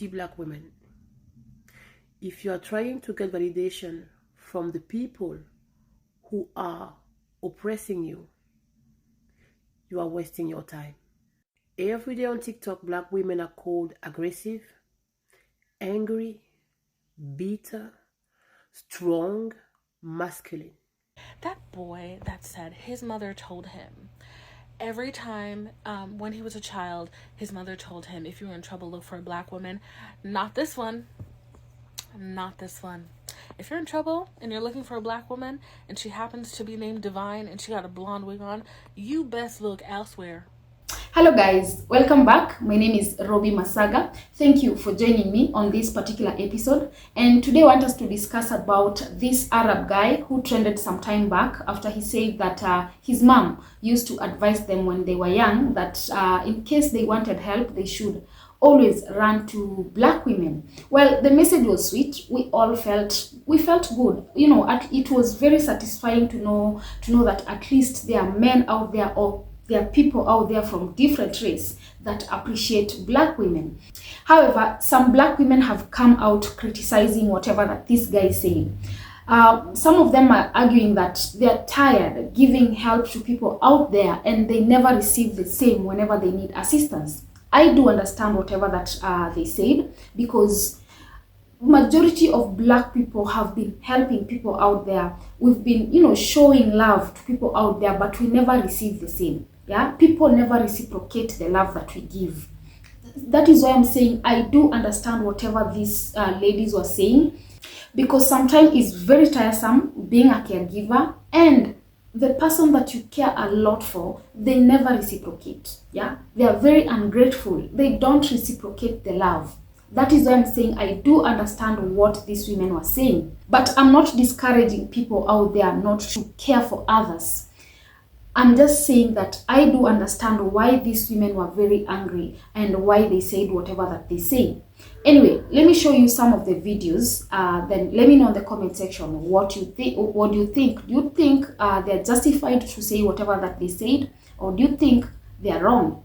Black women, if you are trying to get validation from the people who are oppressing you, you are wasting your time. Every day on TikTok, Black women are called aggressive, angry, bitter, strong, masculine. That boy that said his mother told him every time when he was a child, his mother told him, if you're in trouble, look for a Black woman. Not this one. Not this one. If you're in trouble and you're looking for a Black woman and she happens to be named Divine and she got a blonde wig on, you best look elsewhere. Hello guys, welcome back. My name is Robbie Masaga. Thank you for joining me on this particular episode. And today I want us to discuss about this Arab guy who trended some time back after he said that his mom used to advise them when they were young that in case they wanted help, they should always run to Black women. Well, the message was sweet. We felt good. You know, it was very satisfying to know that at least there are men out there, or there are people out there from different race that appreciate Black women. However, some Black women have come out criticizing whatever that this guy is saying. Some of them are arguing that they are tired giving help to people out there and they never receive the same whenever they need assistance. I do understand whatever that they said, because majority of Black people have been helping people out there. We've been, showing love to people out there, but we never receive the same. Yeah, people never reciprocate the love that we give. That is why I'm saying I do understand whatever these ladies were saying, because sometimes it's very tiresome being a caregiver and the person that you care a lot for, they never reciprocate. Yeah, they are very ungrateful. They don't reciprocate the love. That is why I'm saying I do understand what these women were saying, but I'm not discouraging people out there not to care for others. I'm just saying that I do understand why these women were very angry and why they said whatever that they say. Anyway, let me show you some of the videos. Then let me know in the comment section what you think. What do you think? Do you think they're justified to say whatever that they said, or do you think they're wrong?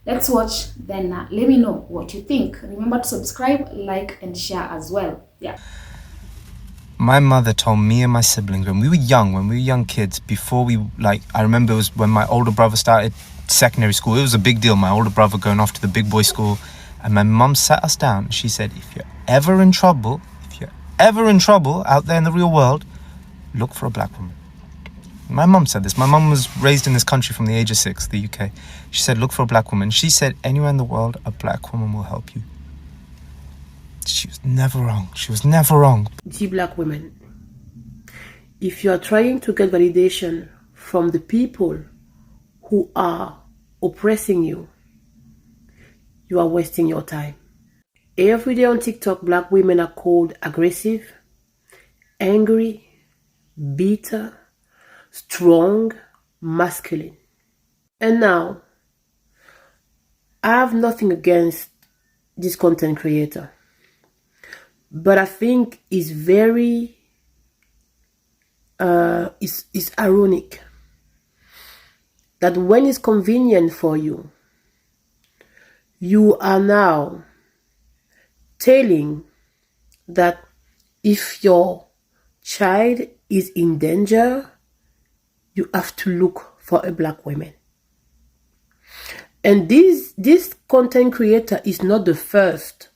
Let's watch. Then let me know what you think. Remember to subscribe, like, and share as well. Yeah. My mother told me and my siblings when we were young kids, before I remember it was when my older brother started secondary school. It was a big deal, my older brother going off to the big boy school. And my mum sat us down and she said, if you're ever in trouble out there in the real world, look for a Black woman. My mum said this. My mum was raised in this country from the age of 6, the UK. She said, look for a Black woman. She said, anywhere in the world, a Black woman will help you. She was never wrong. She was never wrong. Black women, if you are trying to get validation from the people who are oppressing you, you are wasting your time. Every day on TikTok, Black women are called aggressive, angry, bitter, strong, masculine. And now, I have nothing against this content creator, but I think it's very it's ironic that when it's convenient for you, you are now telling that if your child is in danger, you have to look for a Black woman. And this content creator is not the first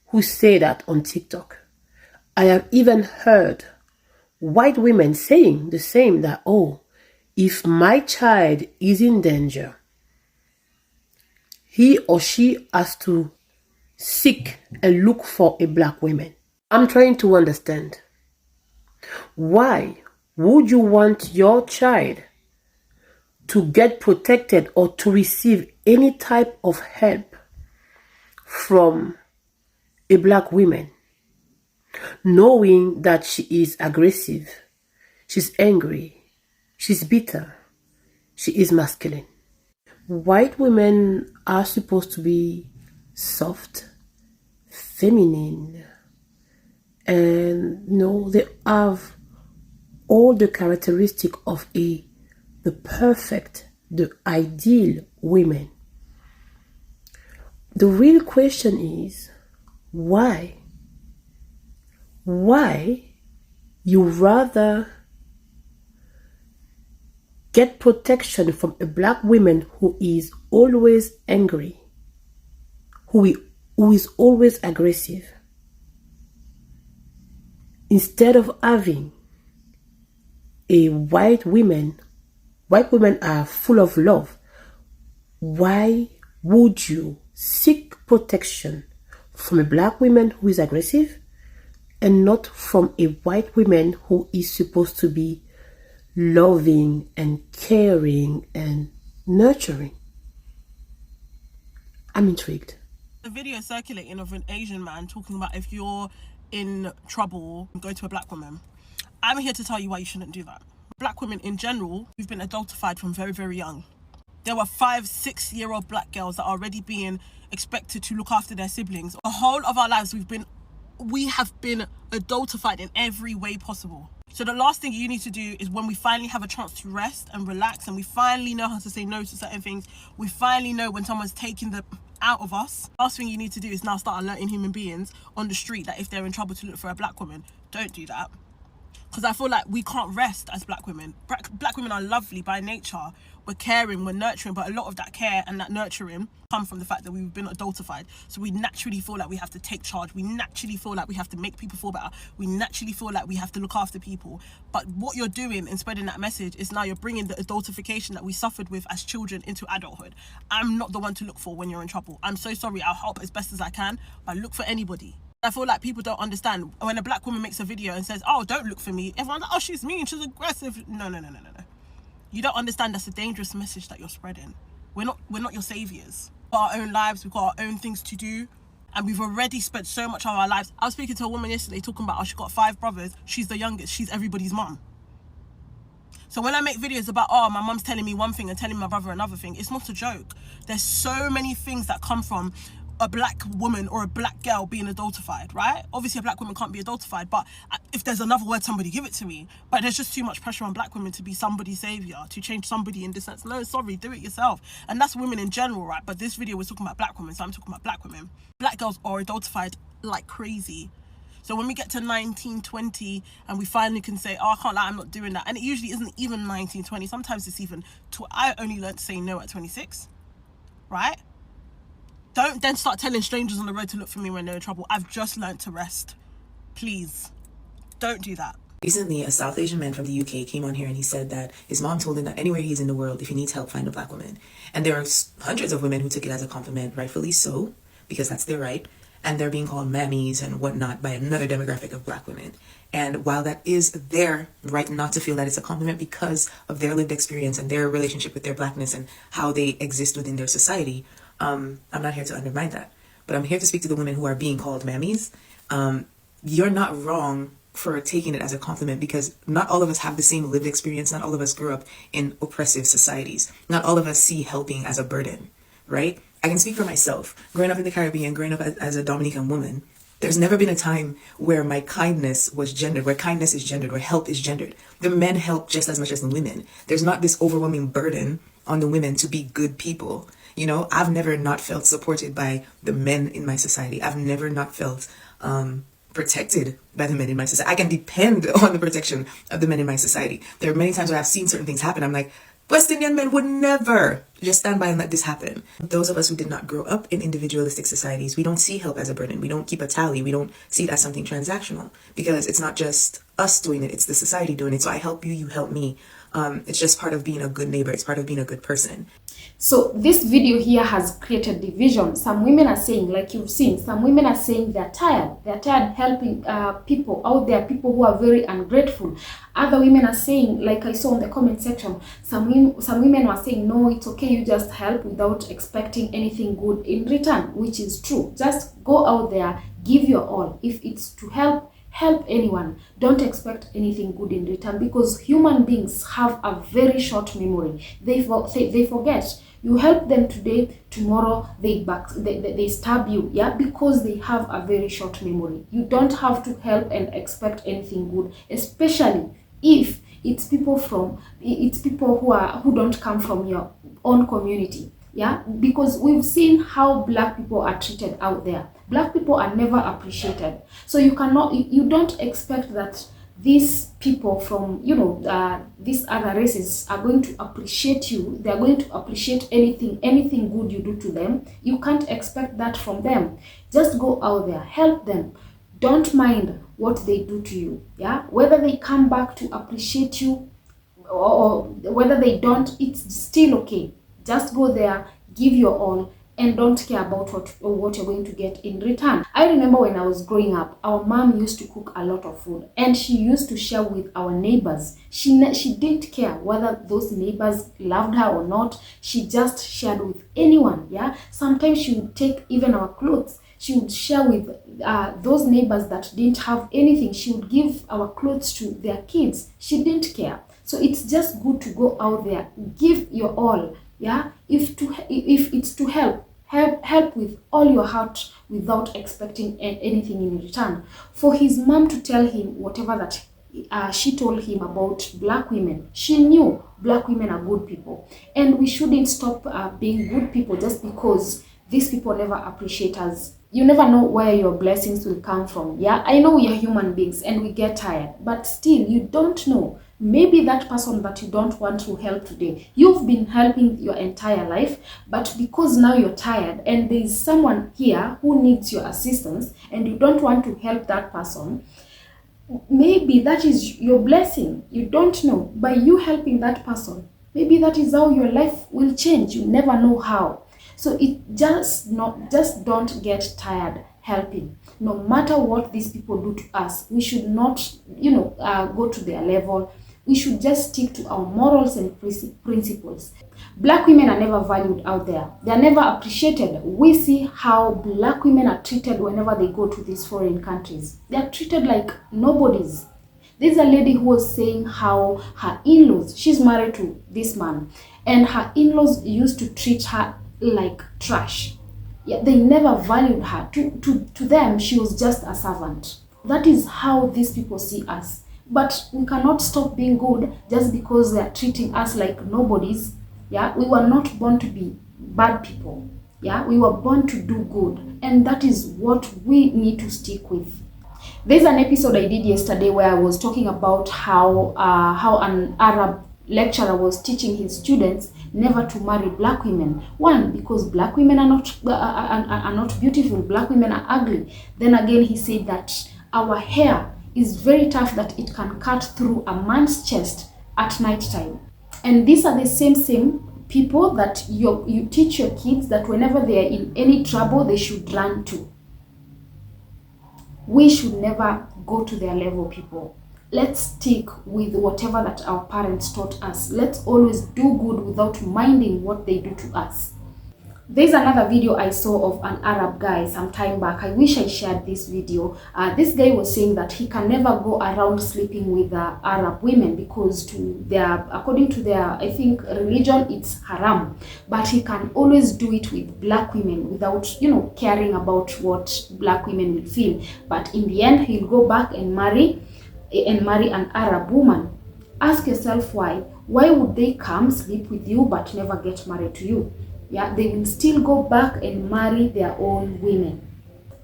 who say that on TikTok. I have even heard white women saying the same, that, oh, if my child is in danger, he or she has to seek and look for a Black woman. I'm trying to understand. Why would you want your child to get protected or to receive any type of help from a Black woman, knowing that she is aggressive, she's angry, she's bitter, she is masculine? White women are supposed to be soft, feminine, and they have all the characteristics of the perfect, the ideal women. The real question is, Why? Why you rather get protection from a black woman who is always angry, who is always aggressive, instead of having a white woman? White women are full of love. Why would you seek protection from a black woman who is aggressive and not from a white woman who is supposed to be loving and caring and nurturing? I'm intrigued. The video circulating of an Asian man talking about if you're in trouble, go to a black woman. I'm here to tell you why you shouldn't do that. Black women in general, we've been adultified from very, very young. There were 5-6-year-old black girls that are already being expected to look after their siblings. The whole of our lives, we have been adultified in every way possible. So the last thing you need to do is, when we finally have a chance to rest and relax, and we finally know how to say no to certain things, we finally know when someone's taking the out of us, last thing you need to do is now start alerting human beings on the street that if they're in trouble to look for a black woman. Don't do that. Because I feel like we can't rest as black women. Black women are lovely by nature. We're caring, we're nurturing, but a lot of that care and that nurturing come from the fact that we've been adultified. So we naturally feel like we have to take charge. We naturally feel like we have to make people feel better. We naturally feel like we have to look after people. But what you're doing in spreading that message is now you're bringing the adultification that we suffered with as children into adulthood. I'm not the one to look for when you're in trouble. I'm so sorry. I'll help as best as I can, but look for anybody. I feel like people don't understand when a black woman makes a video and says, oh, don't look for me. Everyone's like, oh, she's mean, she's aggressive. No. You don't understand that's a dangerous message that you're spreading. We're not your saviors. We've got our own lives, we've got our own things to do, and we've already spent so much of our lives. I was speaking to a woman yesterday talking about how she got 5 brothers. She's the youngest. She's everybody's mum. So when I make videos about, oh, my mum's telling me one thing and telling my brother another thing, it's not a joke. There's so many things that come from a black woman or a black girl being adultified, right? Obviously a black woman can't be adultified, but if there's another word, somebody give it to me. But there's just too much pressure on black women to be somebody's savior, to change somebody in this sense. No, sorry, do it yourself. And that's women in general, right? But this video was talking about black women, so I'm talking about black women. Black girls are adultified like crazy. So when we get to 19, 20, and we finally can say, oh, I can't lie, I'm not doing that. And it usually isn't even 19, 20. Sometimes it's even, I only learned to say no at 26, right? Don't then start telling strangers on the road to look for me when they're in trouble. I've just learned to rest. Please, don't do that. Recently, a South Asian man from the UK came on here and he said that his mom told him that anywhere he's in the world, if he needs help, find a black woman. And there are hundreds of women who took it as a compliment, rightfully so, because that's their right. And they're being called mammies and whatnot by another demographic of black women. And while that is their right not to feel that it's a compliment because of their lived experience and their relationship with their blackness and how they exist within their society, I'm not here to undermine that. But I'm here to speak to the women who are being called mammies. You're not wrong for taking it as a compliment, because not all of us have the same lived experience. Not all of us grew up in oppressive societies. Not all of us see helping as a burden, right? I can speak for myself. Growing up in the Caribbean, growing up as a Dominican woman, there's never been a time where my kindness was gendered, where kindness is gendered, where help is gendered. The men help just as much as the women. There's not this overwhelming burden on the women to be good people. You know, I've never not felt supported by the men in my society. I've never not felt protected by the men in my society. I can depend on the protection of the men in my society. There are many times where I've seen certain things happen. I'm like, West Indian men would never just stand by and let this happen. Those of us who did not grow up in individualistic societies, we don't see help as a burden. We don't keep a tally. We don't see it as something transactional, because it's not just us doing it. It's the society doing it. So I help you, you help me. It's just part of being a good neighbor. It's part of being a good person. So this video here has created division. Some women are saying, like you've seen, some women are saying they're tired. They're tired helping people out there, people who are very ungrateful. Other women are saying, like I saw in the comment section, some women were saying, no, it's okay, you just help without expecting anything good in return, which is true. Just go out there, give your all. If it's to help anyone, don't expect anything good in return, because human beings have a very short memory. They forget. You help them today, tomorrow they stab you, yeah, because they have a very short memory. You don't have to help and expect anything good, especially if it's people who don't come from your own community. Yeah, because we've seen how black people are treated out there. Black people are never appreciated. So you don't expect that these people from, these other races are going to appreciate you. They are going to appreciate anything good you do to them. You can't expect that from them. Just go out there, help them. Don't mind what they do to you. Yeah, whether they come back to appreciate you or whether they don't, it's still okay. Just go there, give your all, and don't care about what you're going to get in return. I remember when I was growing up, our mom used to cook a lot of food, and she used to share with our neighbors. She didn't care whether those neighbors loved her or not. She just shared with anyone. Yeah, sometimes she would take even our clothes. She would share with those neighbors that didn't have anything. She would give our clothes to their kids. She didn't care. So it's just good to go out there, give your all. Yeah, if it's to help with all your heart without expecting anything in return. For his mom to tell him whatever that she told him about black women, she knew black women are good people, and we shouldn't stop being good people just because these people never appreciate us. You never know where your blessings will come from. Yeah, I know we are human beings and we get tired, but still you don't know. Maybe that person that you don't want to help today, you've been helping your entire life, but because now you're tired and there is someone here who needs your assistance and you don't want to help that person, maybe that is your blessing. You don't know. By you helping that person, maybe that is how your life will change. You never know how. So just don't get tired helping. No matter what these people do to us, we should not, go to their level. We should just stick to our morals and principles. Black women are never valued out there. They are never appreciated. We see how black women are treated whenever they go to these foreign countries. They are treated like nobodies. There's a lady who was saying how her in-laws, she's married to this man, and her in-laws used to treat her like trash. Yeah, they never valued her. To them, she was just a servant. That is how these people see us. But we cannot stop being good just because they are treating us like nobodies. Yeah, we were not born to be bad people. Yeah, we were born to do good, and that is what we need to stick with. There's an episode I did yesterday where I was talking about how an Arab lecturer was teaching his students never to marry black women. One, because black women are not beautiful. Black women are ugly. Then again, he said that our hair is very tough, that it can cut through a man's chest at night time. And these are the same people that you teach your kids that whenever they are in any trouble, they should run to. We should never go to their level, people. Let's stick with whatever that our parents taught us. Let's always do good without minding what they do to us. There's another video I saw of an Arab guy some time back. I wish I shared this video. This guy was saying that he can never go around sleeping with Arab women because according to their, I think, religion, it's haram. But he can always do it with black women without, caring about what black women will feel. But in the end, he'll go back and marry an Arab woman. Ask yourself why. Why would they come sleep with you but never get married to you? Yeah, they will still go back and marry their own women.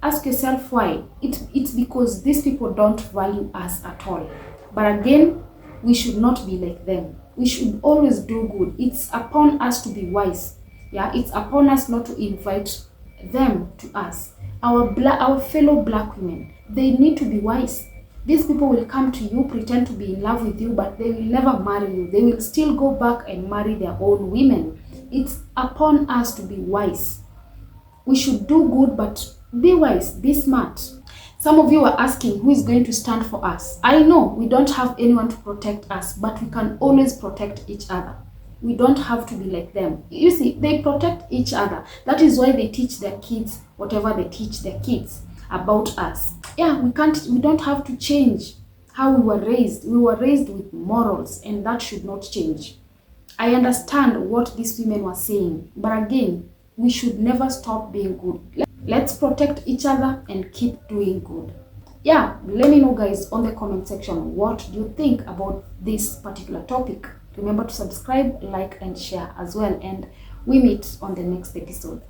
Ask yourself why. It's because these people don't value us at all. But again, we should not be like them. We should always do good. It's upon us to be wise. Yeah, it's upon us not to invite them to us. Our fellow black women, they need to be wise. These people will come to you, pretend to be in love with you, but they will never marry you. They will still go back and marry their own women. It's upon us to be wise. We should do good, but be wise, be smart. Some of you are asking who is going to stand for us. I know we don't have anyone to protect us, but we can always protect each other. We don't have to be like them. You see, they protect each other. That is why they teach their kids whatever they teach their kids about us. Yeah, we don't have to change how we were raised. We were raised with morals, and that should not change. I understand what these women were saying, but again, we should never stop being good. Let's protect each other and keep doing good. Yeah, let me know, guys, on the comment section, what do you think about this particular topic? Remember to subscribe, like, and share as well, and we meet on the next episode.